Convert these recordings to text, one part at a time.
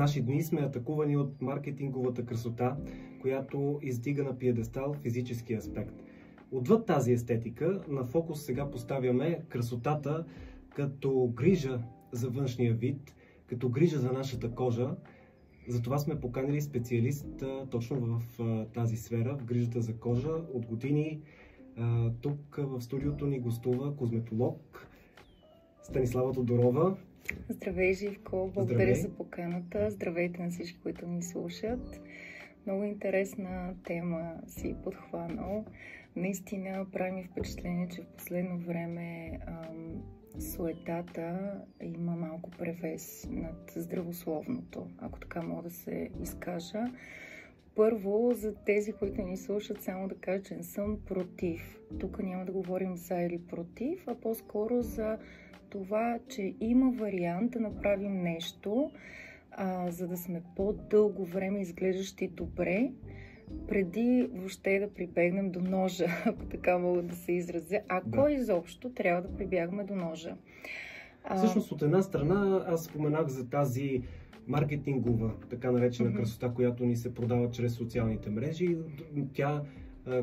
наши дни сме атакувани от маркетинговата красота, която издига на пиедестал физически аспект. Отвъд тази естетика, на фокус сега поставяме красотата като грижа за външния вид, като грижа за нашата кожа. Затова сме поканили специалист точно в тази сфера, в грижата за кожа. От години тук в студиото ни гостува козметолог Станислава Тодорова. Здравей, Живко! Благодаря за поканата. Здравейте на всички, които ни слушат. Много интересна тема си подхванал. Наистина прави ми впечатление, че в последно време суетата има малко превес над здравословното, ако така мога да се изкажа. Първо, за тези, които ни слушат, само да кажа, че не съм против. Тук няма да говорим за или против, а по-скоро за това, че има вариант да направим нещо, за да сме по-дълго време изглеждащи добре, преди въобще да прибегнем до ножа, ако така мога да се изразя. Ако изобщо трябва да прибягаме до ножа. Всъщност, от една страна, аз споменах за тази маркетингова, така наречена красота, която ни се продава чрез социалните мрежи. Тя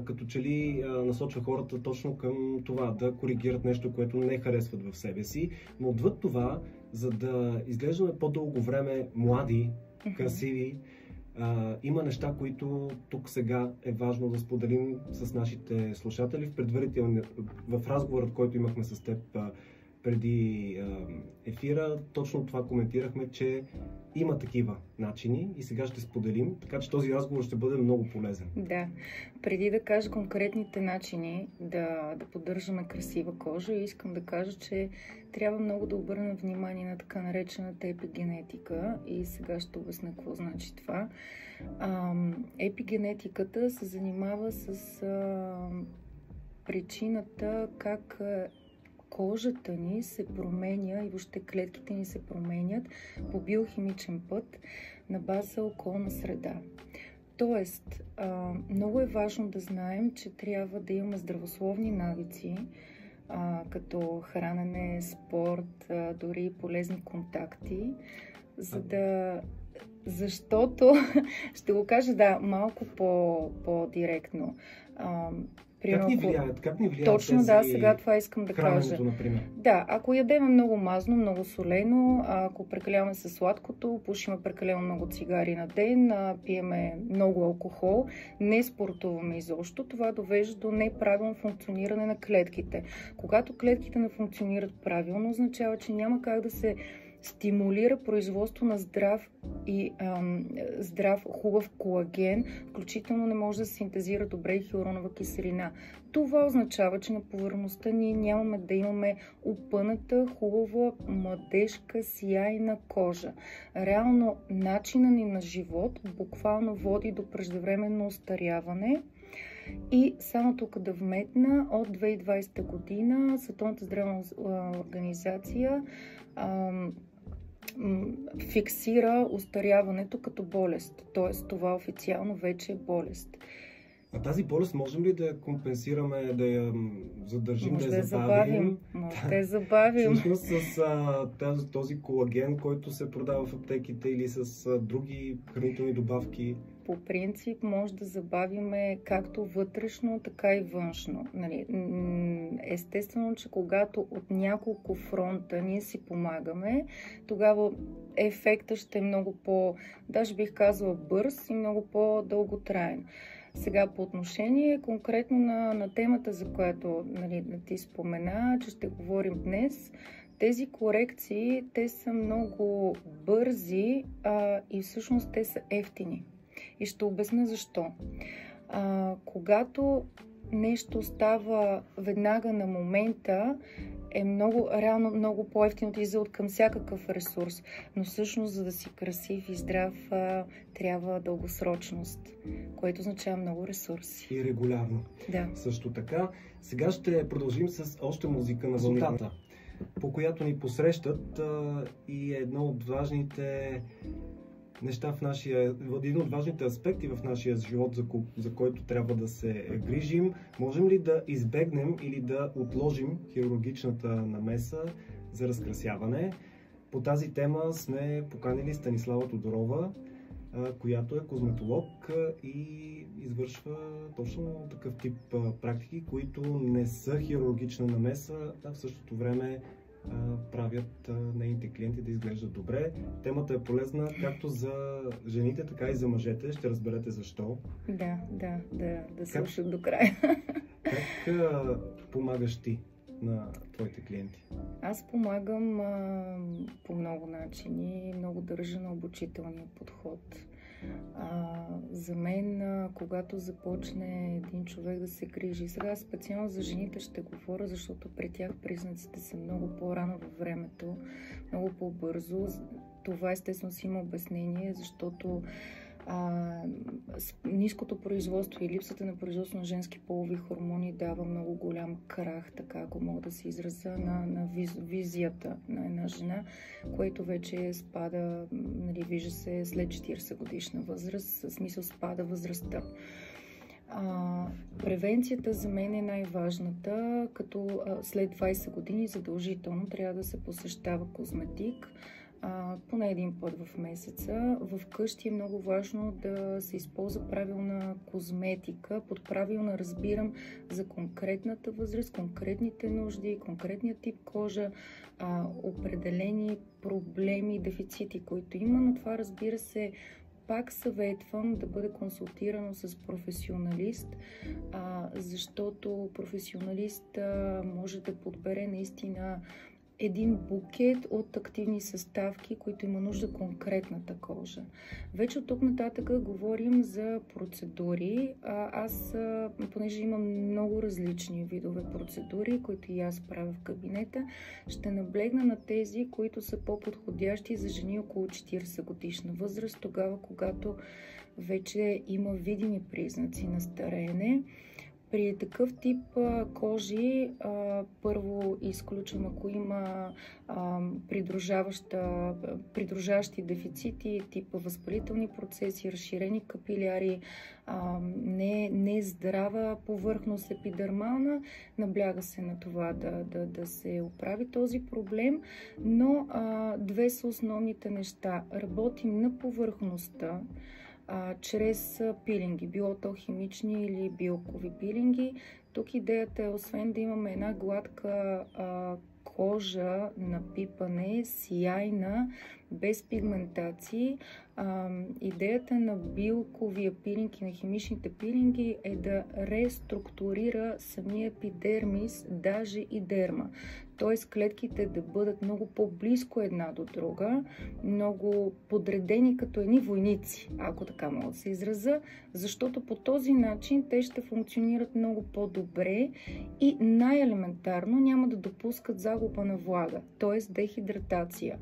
като че ли насочва хората точно към това, да коригират нещо, което не харесват в себе си. Но отвъд това, за да изглеждаме по-дълго време млади, красиви, има неща, които тук сега е важно да споделим с нашите слушатели. В разговорът, който имахме с теб преди ефира, точно това коментирахме, че има такива начини и сега ще споделим, така че този разговор ще бъде много полезен. Да, преди да кажа конкретните начини да поддържаме красива кожа, искам да кажа, че трябва много да обърнем внимание на така наречената епигенетика и сега ще обясня какво значи това. Епигенетиката се занимава с причината как кожата ни се променя и въобще клетките ни се променят по биохимичен път на база околна среда. Тоест, много е важно да знаем, че трябва да имаме здравословни навици, като хранене, спорт, дори полезни контакти, защото, ще го кажа малко по-директно. Как ни влияят? Точно, тези... сега това искам да кажа. Например. Да, ако ядеме много мазно, много солено, ако прекаляваме със сладкото, пушиме прекалено много цигари на ден, пиеме много алкохол, не спортуваме изобщо, това довежда до неправилно функциониране на клетките. Когато клетките не функционират правилно, означава, че няма как да се стимулира производство на здрав, хубав колаген, включително не може да се синтезира добре и хиалуронова киселина. Това означава, че на повърхността ние нямаме да имаме опъната, хубава, младежка, сияйна кожа. Реално начинът ни на живот буквално води до преждевременно остаряване. И само тук да вметна, от 2020 година Световната здравна организация фиксира остаряването като болест. Т.е. това официално вече е болест. А тази болест можем ли да я компенсираме, да я задържим, може да я забавим? Може да я забавим. Всъщност с този колаген, който се продава в аптеките или с други хранителни добавки? По принцип може да забавиме както вътрешно, така и външно. Естествено, че когато от няколко фронта ние си помагаме, тогава ефектът ще е много даже бих казала бърз и много по-дълготраен. Сега по отношение конкретно на темата, за която ти спомена, че ще говорим днес, тези корекции, те са много бързи и всъщност те са евтини. И ще обясня защо. Когато нещо става веднага на момента, е реално много по-евтино отиза от към всякакъв ресурс. Но всъщност, за да си красив и здрав, трябва дългосрочност, което означава много ресурси. И регулярно. Да. Също така, сега ще продължим с още музика на вълната, по която ни посрещат и едно от важните неща един от важните аспекти в нашия живот, за който трябва да се грижим. Можем ли да избегнем или да отложим хирургичната намеса за разкрасяване? по тази тема сме поканили Станислава Тодорова, която е козметолог и извършва точно такъв тип практики, които не са хирургична намеса, а в същото време правят нейните клиенти да изглеждат добре. Темата е полезна както за жените, така и за мъжете. Ще разберете защо. Да слушам до края. Как помагаш ти на твоите клиенти? Аз помагам по много начини. Много държа на обучителния подход. За мен, когато започне един човек да се грижи, сега специално за жените ще говоря, защото при тях признаците са много по-рано във времето, много по-бързо. Това естествено си има обяснение, защото ниското производство и липсата на производство на женски полови хормони дава много голям крах, така ако мога да се изразя, на визията на една жена, което вече спада, нали, вижда се след 40 годишна възраст, в смисъл спада възрастта. Превенцията за мен е най-важната, като след 20 години задължително трябва да се посещава козметик, поне един път в месеца. В къщи е много важно да се използва правилна козметика. Под правилна разбирам за конкретната възраст, конкретните нужди, конкретния тип кожа, определени проблеми, дефицити, които има, но това, разбира се, пак съветвам да бъде консултирано с професионалист, защото професионалист може да подбере наистина един букет от активни съставки, които има нужда конкретната кожа. Вече от тук нататък говорим за процедури. Аз, понеже имам много различни видове процедури, които и аз правя в кабинета, ще наблегна на тези, които са по-подходящи за жени около 40 годишна възраст, тогава когато вече има видими признаци на стареене. При такъв тип кожи първо изключвам, ако има придружаващи дефицити, тип възпалителни процеси, разширени капиляри, не здрава повърхност епидермална, набляга се на това да се оправи този проблем, но две са основните неща. Работим на повърхността, чрез пилинги, било то химични или билкови пилинги. Тук идеята е, освен да имаме една гладка кожа на пипане, сияйна, без пигментации, идеята на билковия пилинг и на химичните пилинги е да реструктурира самия епидермис, даже и дерма. Т.е. клетките да бъдат много по-близко една до друга, много подредени като едни войници, ако така мога да се изразя, защото по този начин те ще функционират много по-добре и най-елементарно няма да допускат загуба на влага, т.е. дехидратация.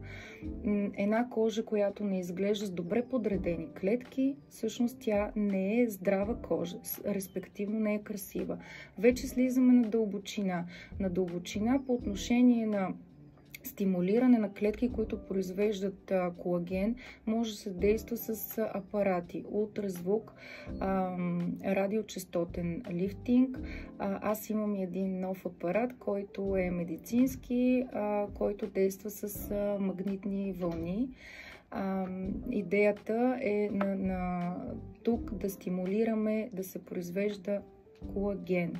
Една кожа, която не изглежда с добре подредени клетки, всъщност тя не е здрава кожа, респективно не е красива. Вече слизаме на дълбочина. На дълбочина по отношение на стимулиране на клетки, които произвеждат колаген, може да се действа с апарати, ултразвук, радиочестотен лифтинг. Аз имам един нов апарат, който е медицински, който действа с магнитни вълни. Идеята е на тук да стимулираме да се произвежда колаген.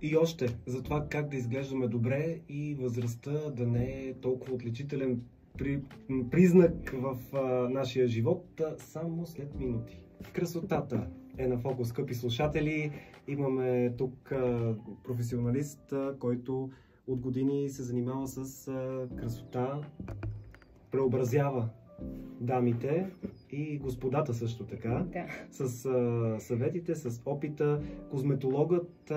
И още за това как да изглеждаме добре и възрастта да не е толкова отличителен признак в нашия живот, само след минути. Красотата е на фокус, скъпи слушатели. Имаме тук професионалист, който от години се занимава с красота, преобразява дамите и господата също така, да, с съветите, с опита. Козметологът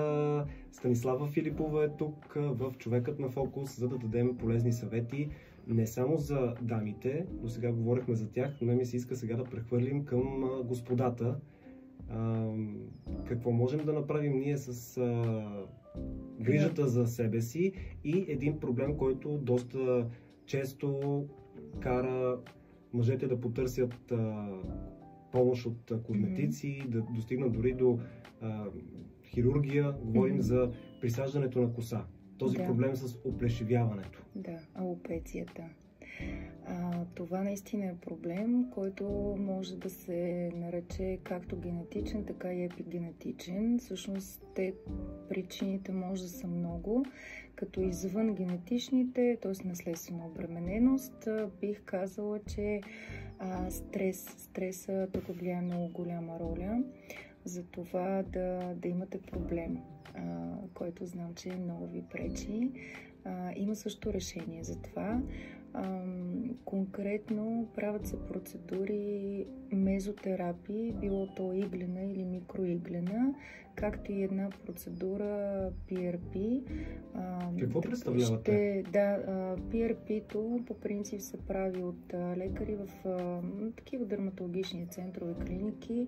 Станислава Филипова е тук в Човекът на фокус, за да дадем полезни съвети не само за дамите, но сега говорихме за тях, но ми се иска сега да прехвърлим към господата. Какво можем да направим ние с грижата за себе си и един проблем, който доста често кара мъжете да потърсят помощ от козметици, да достигнат дори до хирургия. Говорим за присаждането на коса. Този проблем с оплешивяването. Да, алопецията. Това наистина е проблем, който може да се нарече както генетичен, така и епигенетичен. Всъщност причините може да са много, като извън генетичните, т.е. наследствена обремененост, бих казала, че стреса тук влияе много голяма роля за това да имате проблем, който знам, че много ви пречи. Има също решение за това. Конкретно правят се процедури мезотерапии, било то иглена или микроиглена, както и една процедура PRP. Какво представлявате? PRP-то по принцип се прави от лекари в такива дерматологични центрове, клиники.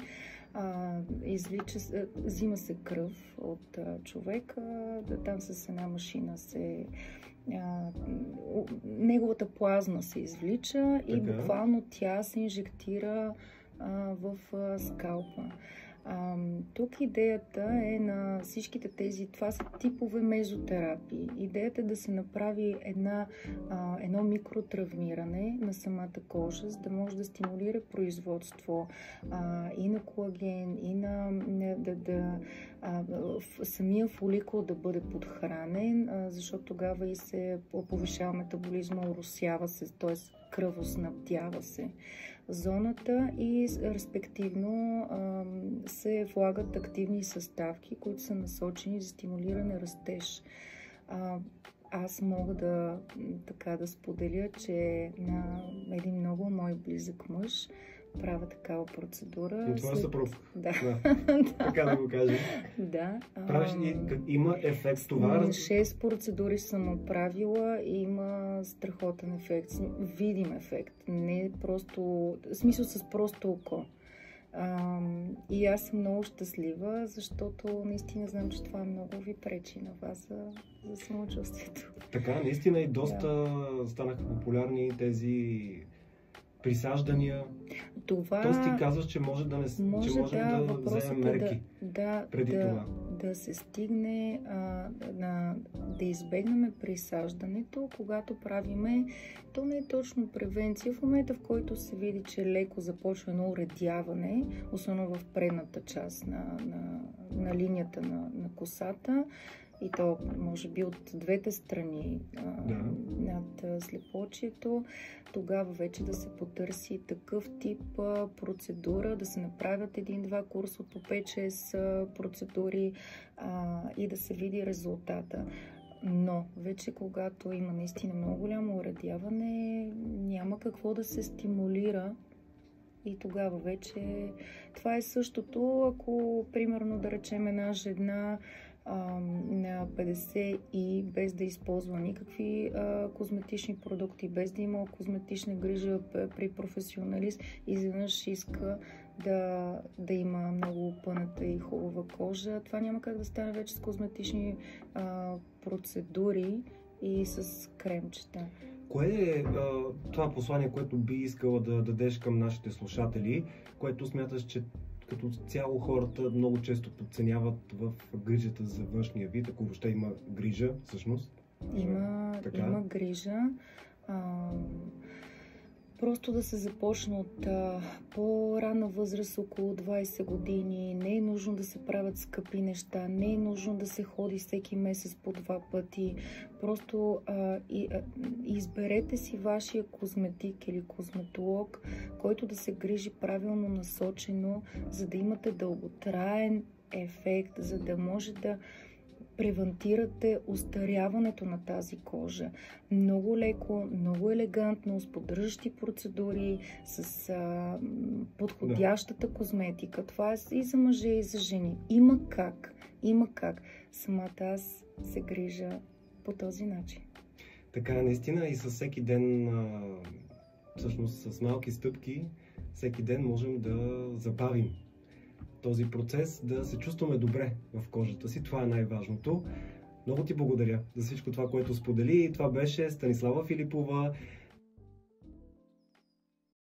Взима се кръв от човека, там с една машина неговата плазма се извлича и буквално тя се инжектира в скалпа. Тук идеята е на всичките тези, това са типове мезотерапии. Идеята е да се направи едно микротравмиране на самата кожа, за да може да стимулира производство и на колаген, и самия фоликул да бъде подхранен, защото тогава и се повишава метаболизма, уросява се, т.е. кръвоснабдява се зоната и респективно се влагат активни съставки, които са насочени за стимулиране растеж. Аз мога да споделя, че на един много мой близък мъж правя такава процедура. И това е съпруг. Да. Така да го кажем. Да. Има ефект това? 6 процедури съм направила и има страхотен ефект. Видим ефект. Не просто... В смисъл с просто око. И аз съм много щастлива, защото наистина знам, че това много ви пречи на вас за самочувствието. Така, наистина и доста станаха популярни тези присаждания. Тоест ти казваш, че можем да вземем мерки преди това. Да се стигне да избегнем присаждането, когато правиме, то не е точно превенция. В момента, в който се види, че леко започва едно уредяване, особено в предната част на линията на косата, и то може би от двете страни над слепоочието, тогава вече да се потърси такъв тип процедура, да се направят 1-2 курса по 5-6 процедури и да се види резултата. Но вече когато има наистина много голямо уредяване, няма какво да се стимулира. И тогава вече това е същото, ако примерно да речем една жена на 50 и без да използва никакви козметични продукти, без да има козметична грижа при професионалист, изведнъж иска да има много пъната и хубава кожа. Това няма как да стане вече с козметични процедури и с кремчета. Кое е това послание, което би искала да дадеш към нашите слушатели, което смяташ, че като цяло хората много често подценяват в грижата за външния вид, ако въобще има грижа, всъщност? Има грижа. Просто да се започне от по-рана възраст, около 20 години. Не е нужно да се правят скъпи неща, не е нужно да се ходи всеки месец по 2 пъти. Просто изберете си вашия козметик или козметолог, който да се грижи правилно насочено, за да имате дълготраен ефект, за да може да превентирате остаряването на тази кожа. Много леко, много елегантно, с поддържащи процедури, с подходящата козметика. Това е и за мъже, и за жени. Има как. Самата аз се грижа по този начин. Така, наистина и със всеки ден, всъщност с малки стъпки, всеки ден можем да забавим този процес, да се чувстваме добре в кожата си. Това е най-важното. Много ти благодаря за всичко това, което сподели. Това беше Станислава Филипова,